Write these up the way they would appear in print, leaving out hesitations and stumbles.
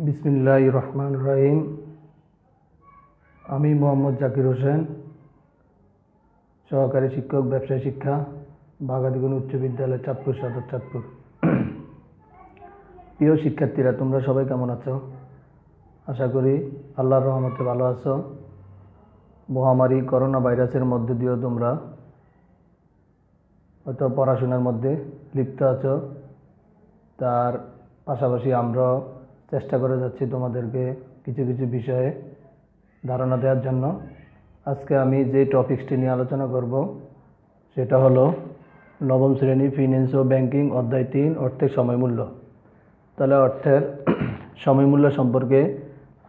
বিসমিল্লাহির রহমানির রহিম। আমি মোহাম্মদ জাকির হোসেন, সহকারী শিক্ষক, ব্যবসায় শিক্ষা, বাঘাদিগণ উচ্চ বিদ্যালয়, চাঁদপুর সদর, চাঁদপুর। প্রিয় শিক্ষার্থীরা, তোমরা সবাই কেমন আছো? আশা করি আল্লাহর রহমতে ভালো আছো। মহামারী করোনা ভাইরাসের মধ্যে দিয়েও তোমরা হয়তো পড়াশোনার মধ্যে লিপ্ত আছো। তার পাশাপাশি আমরাও চেষ্টা করে যাচ্ছি তোমাদেরকে কিছু কিছু বিষয়ে ধারণা দেওয়ার জন্য। আজকে আমি যে টপিকসটি নিয়ে আলোচনা করব সেটা হলো নবম শ্রেণী ফিন্যান্স ও ব্যাংকিং অধ্যায় 3, অর্থের সময়মূল্য। তাহলে অর্থের সময়মূল্য সম্পর্কে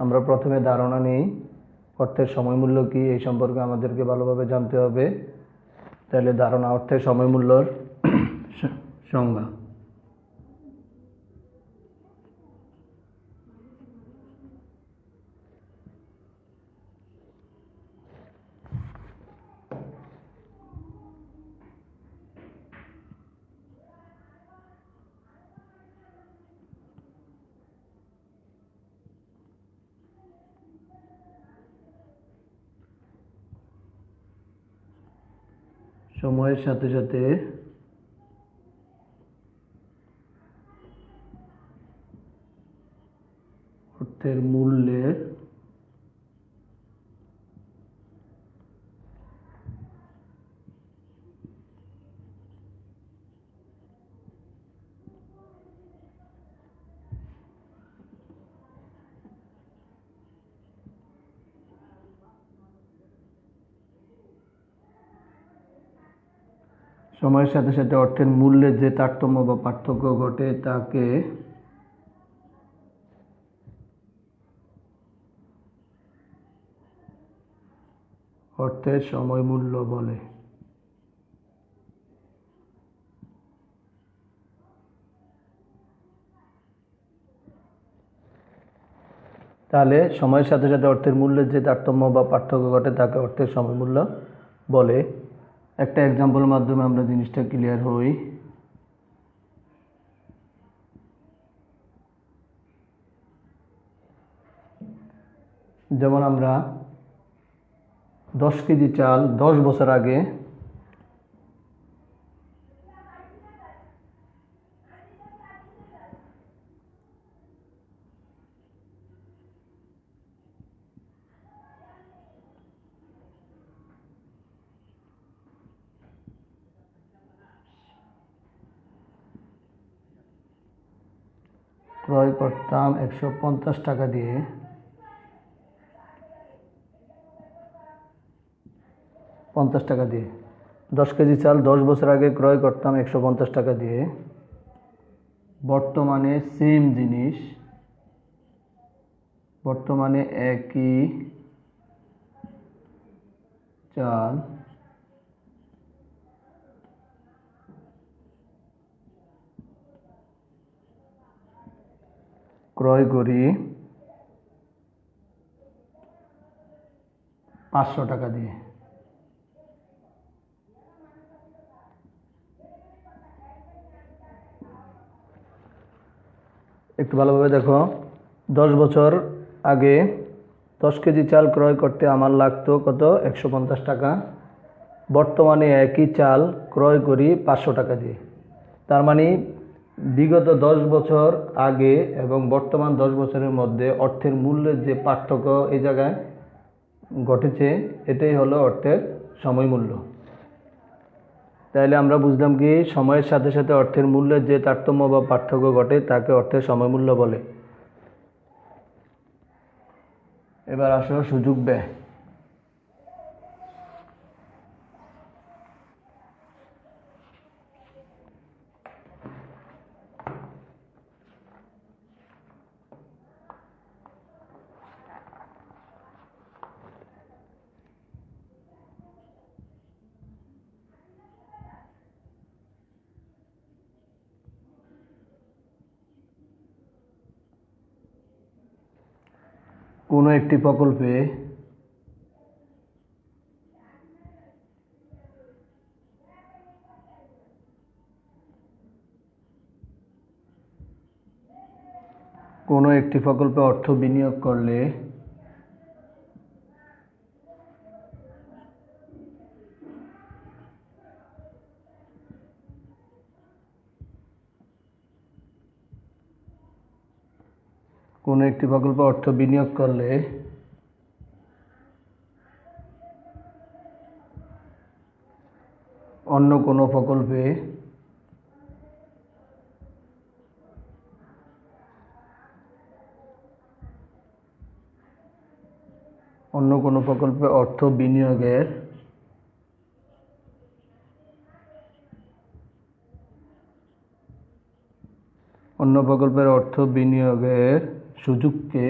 আমরা প্রথমে ধারণা নিই। অর্থের সময়মূল্য কী, এই সম্পর্কে আমাদেরকে ভালোভাবে জানতে হবে। তাহলে ধারণা, অর্থের সময়মূল্যর সংজ্ঞা। সময়ের সাথে সাথে অর্থের মূল্যের সময়ের সাথে সাথে অর্থের মূল্যের যে তারতম্য বা পার্থক্য ঘটে তাকে অর্থের সময়মূল্য বলে। তাহলে সময়ের সাথে সাথে অর্থের মূল্যের যে তারতম্য বা পার্থক্য ঘটে তাকে অর্থের সময়মূল্য বলে। একটা এক্সাম্পলের মাধ্যমে আমরা জিনিসটা ক্লিয়ার হই। যেমন আমরা 10 কেজি চাল 10 বছর আগে ক্রয় করতাম 150 টাকা দিয়ে, 50 টাকা দিয়ে। 10 কেজি চাল 10 বছর আগে ক্রয় করতাম 150 টাকা দিয়ে। বর্তমানে সেম জিনিস, বর্তমানে একই চাল ক্রয় করি 500 টাকা দিয়ে। একটু ভালোভাবে দেখো, 10 বছর আগে 10 কেজি চাল ক্রয় করতে আমার লাগতো কত? 150 টাকা। বর্তমানে একই চাল ক্রয় করি 500 টাকা দিয়ে। তার মানে বিগত 10 বছর আগে এবং বর্তমান 10 বছরের মধ্যে অর্থের মূল্যের যে পার্থক্য এই জায়গায় ঘটেছে, এটাই হলো অর্থের সময়মূল্য। তাইলে আমরা বুঝলাম কি, সময়ের সাথে সাথে অর্থের মূল্যের যে তারতম্য বা পার্থক্য ঘটে তাকে অর্থের সময়মূল্য বলে। এবার আসো সুযোগ ব্যয়। কোনো একটি প্রকল্পে কোনো একটি প্রকল্পে অর্থ বিনিয়োগ করলে অন্য কোনো প্রকল্পে অর্থ বিনিয়োগের সুযোগকে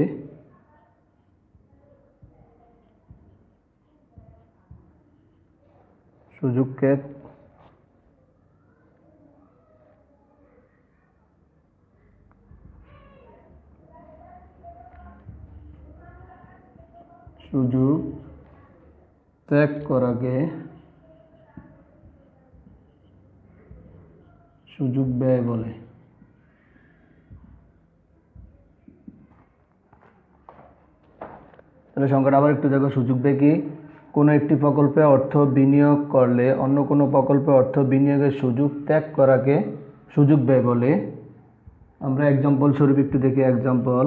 ত্যাগ করাকে সুযোগ ব্যয় বলে। তাহলে সংখ্যাটা আবার একটু দেখো, সুযোগ ব্যয় কি? কোনো একটি প্রকল্পে অর্থ বিনিয়োগ করলে অন্য কোনো প্রকল্পে অর্থ বিনিয়োগের সুযোগ ত্যাগ করাকে সুযোগ ব্যয় বলে। আমরা এক্সাম্পল স্বরূপ একটু দেখি। এক্সাম্পল,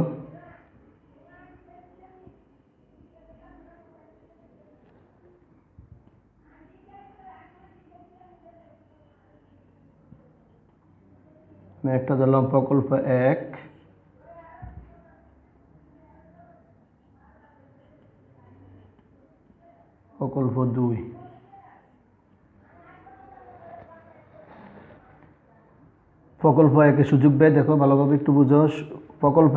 একটা ধরলাম প্রকল্প 1, প্রকল্প 2। প্রকল্প 1 সুযোগ ব্যয় দেখো, ভালোভাবে একটু বুঝো। প্রকল্প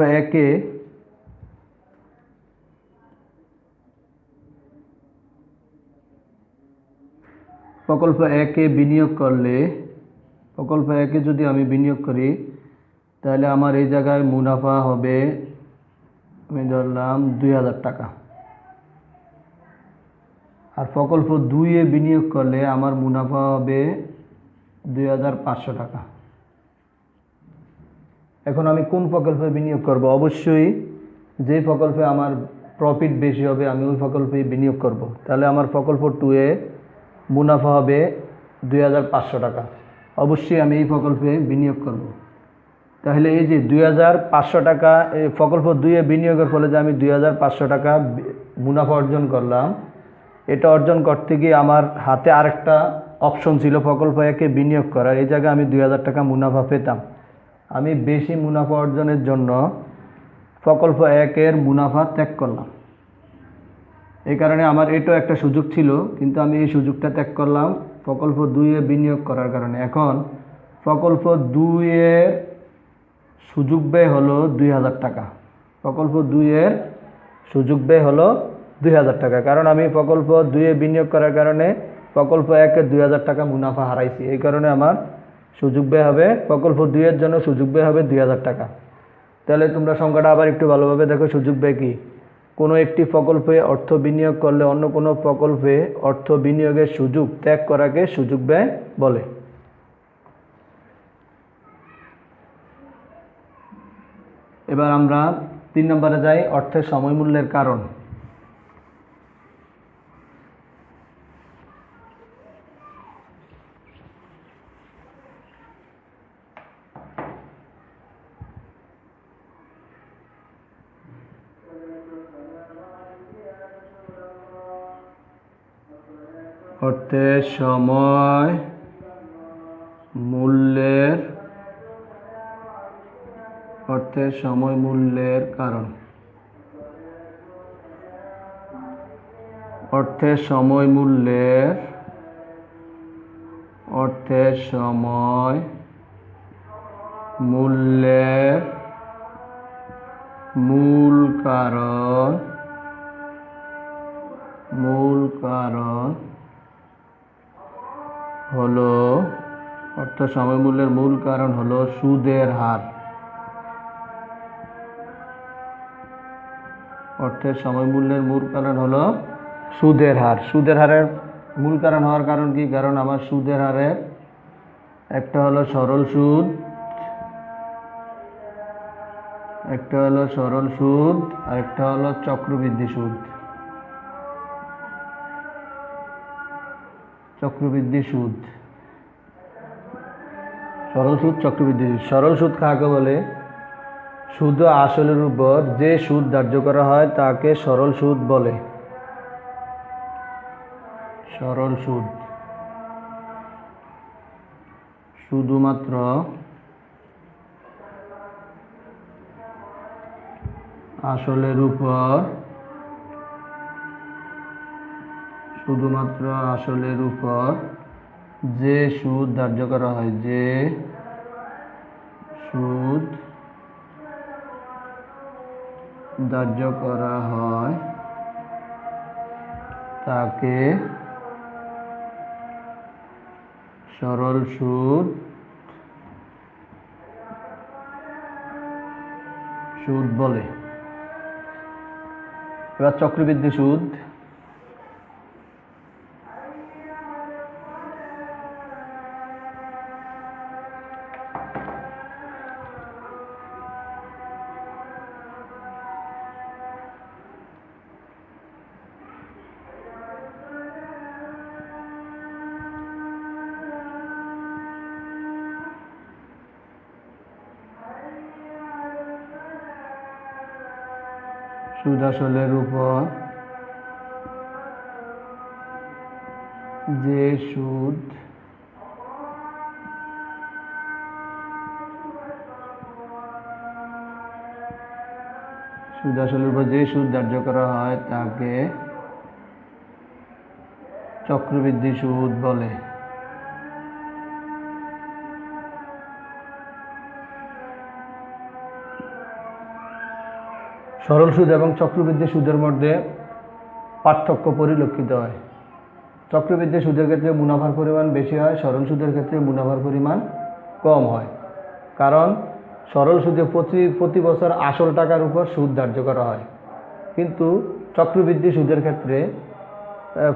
1 বিনিয়োগ করলে, প্রকল্প 1 যদি আমি বিনিয়োগ করি তাহলে আমার এই জায়গায় মুনাফা হবে, আমি ধরলাম 2000 টাকা। আর প্রকল্প 2 বিনিয়োগ করলে আমার মুনাফা হবে 2500 টাকা। এখন আমি কোন প্রকল্পে বিনিয়োগ করব? অবশ্যই যে প্রকল্পে আমার প্রফিট বেশি হবে আমি ওই প্রকল্পে বিনিয়োগ করব। তাহলে আমার প্রকল্প 2 মুনাফা হবে 2500 টাকা, অবশ্যই আমি এই প্রকল্পে বিনিয়োগ করব। তাহলে এই যে 2500 টাকা এই প্রকল্প 2 বিনিয়োগের ফলে যে আমি 2500 টাকা মুনাফা অর্জন করলাম, এটা অর্জন করতে গিয়ে আমার হাতে আরেকটা অপশন ছিল প্রকল্প 1 বিনিয়োগ করার। এই জায়গায় আমি 2000 টাকা মুনাফা পেতাম। আমি বেশি মুনাফা অর্জনের জন্য প্রকল্প 1 মুনাফা ত্যাগ করলাম। এই কারণে আমার এটাও একটা সুযোগ ছিল, কিন্তু আমি এই সুযোগটা ত্যাগ করলাম প্রকল্প 2 বিনিয়োগ করার কারণে। এখন প্রকল্প 2 সুযোগ ব্যয় হলো 2000 টাকা। প্রকল্প 2 সুযোগ ব্যয় হলো 2000 টাকা, কারণ আমি প্রকল্প 2 বিনিয়োগ করার কারণে প্রকল্প 1 2000 টাকা মুনাফা হারাইছি। এই কারণে আমার সুযোগ ব্যয় হবে, প্রকল্প 2 জন্য সুযোগ ব্যয় হবে 2000 টাকা। তাহলে তোমরা সংখ্যাটা আবার একটু ভালোভাবে দেখো। সুযোগ ব্যয় কি? কোনো একটি প্রকল্পে অর্থ বিনিয়োগ করলে অন্য কোনো প্রকল্পে অর্থ বিনিয়োগের সুযোগ ত্যাগ করাকে সুযোগ ব্যয় বলে। এবার আমরা 3 নম্বরে যাই, অর্থের সময় মূল্যের কারণ। অর্থের সময় মূল্যের কারণ। অর্থের সময় মূল্যের মূল কারণ হলো, অর্থ সময় মূল্যের মূল কারণ হলো সুদের হার। অর্থের সময় মূল্যের মূল কারণ হলো সুদের হার। সুদের হারের মূল কারণ হওয়ার কারণ কি? কারণ আমার সুদের হারের একটা হলো সরল সুদ, একটা হলো সরল সুদ আর একটা হলো চক্রবৃদ্ধি সুদ। চক্রবৃদ্ধি সুদ, সরল সুদ, চক্রবৃদ্ধি সুদ। সরল সুদ কাকে বলে? সুদ ও আসলের উপর যে সুদ ধার্য করা হয় তাকে সরল সুদ বলে। সরল সুদ শুধুমাত্র আসলের উপর, শুধুমাত্র আসলের উপর যে সুদ ধার্য করা হয়, যে সুদ ধার্য করা হয় তাকে সরল সুদ বলে। এবার চক্রবৃদ্ধি সুদ। সুদ আসলের উপর যে সুদ আসলের উপর যে সুদ ধার্য করা হয় তাকে চক্রবৃদ্ধি সুদ বলে। সরল সুদ এবং চক্রবৃদ্ধি সুদের মধ্যে পার্থক্য পরিলক্ষিত হয়। চক্রবৃদ্ধি সুদের ক্ষেত্রে মুনাফার পরিমাণ বেশি হয়, সরল সুদের ক্ষেত্রে মুনাফার পরিমাণ কম হয়। কারণ সরল সুদে প্রতি বছর আসল টাকার উপর সুদ ধার্য করা হয়, কিন্তু চক্রবৃদ্ধি সুদের ক্ষেত্রে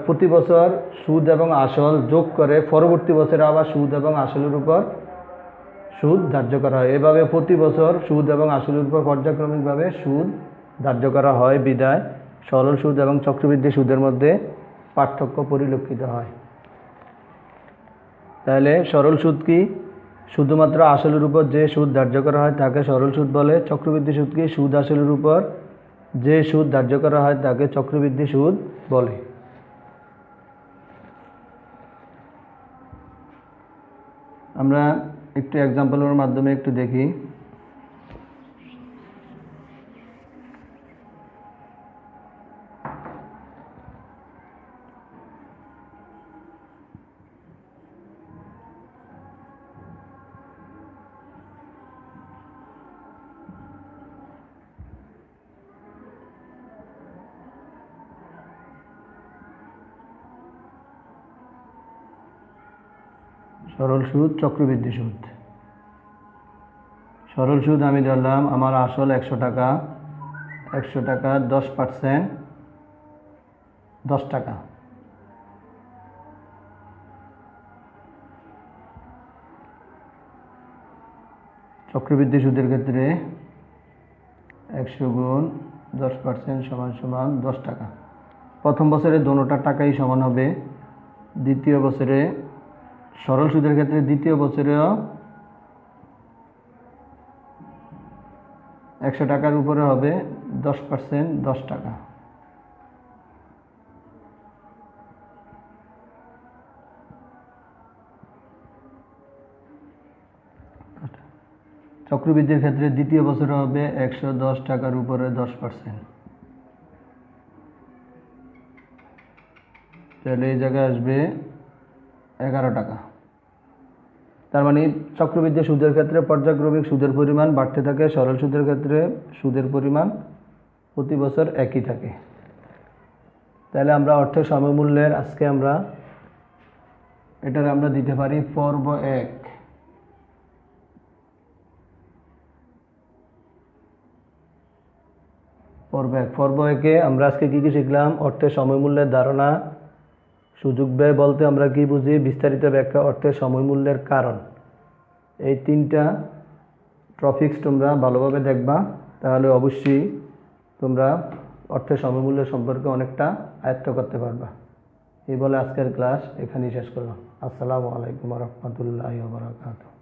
প্রতি বছর সুদ এবং আসল যোগ করে পরবর্তী বছরে আবার সুদ এবং আসলের উপর সুদ ধার্য করা হয়। এভাবে প্রতি বছর সুদ এবং আসলের উপর পর্যায়ক্রমিকভাবে সুদ ধার্য করা হয়, বিধায় সরল সুদ এবং চক্রবৃদ্ধি সুদের মধ্যে পার্থক্য পরিলক্ষিত হয়। তাহলে সরল সুদ কি? শুধুমাত্র আসলের উপর যে সুদ ধার্য করা হয় তাকে সরল সুদ বলে। চক্রবৃদ্ধি সুদ কি? সুদ আসলের উপর যে সুদ ধার্য করা হয় তাকে চক্রবৃদ্ধি সুদ বলে। আমরা একটু এক্সাম্পলের মাধ্যমে একটু দেখি। সরল সুদ, চক্রবৃদ্ধি সুদ। সরল সুদ আমি ধরলাম আমার আসল 100 টাকা, 100 টাকা 10% 10 টাকা। চক্রবৃদ্ধি সুদের ক্ষেত্রে 100 গুণ 10% সমান 10 টাকা। প্রথম বছরে দোনোটার টাকাই সমান হবে। দ্বিতীয় বছরে সরল সুদের ক্ষেত্রে দ্বিতীয় বছরেও 100 টাকার উপরে হবে 10% 10 টাকা। চক্রবৃদ্ধির ক্ষেত্রে দ্বিতীয় বছরে হবে 110 টাকার উপরে 10%। তাহলে এই জায়গায় আসবে 11 টাকা। তার মানে চক্রবৃদ্ধি সুদের ক্ষেত্রে পর্যায়ক্রমিক সুদের পরিমাণ বাড়তে থাকে, সরল সুদের ক্ষেত্রে সুদের পরিমাণ প্রতি বছর একই থাকে। তাহলে আমরা অর্থের সমমূল্যের আজকে আমরা দিতে পারি পর্ব 1। পর্ব 1-এ আমরা আজকে কি কি শিখলাম? অর্থের সমমূল্যের ধারণা, সুযোগ ব্যয় বলতে আমরা কি বুঝি, বিস্তারিত ব্যাখ্যা, অর্থের সময়মূল্যের কারণ। এই 3টা টপিকস তোমরা ভালোভাবে দেখবা। তাহলে অবশ্যই তোমরা অর্থের সমমূল্য সম্পর্কে অনেকটা আয়ত্ত করতে পারবা। এই বলে আজকের ক্লাস এখানেই শেষ করলাম। আসসালামু আলাইকুম ওয়া রাহমাতুল্লাহি ওয়া বারাকাতুহু।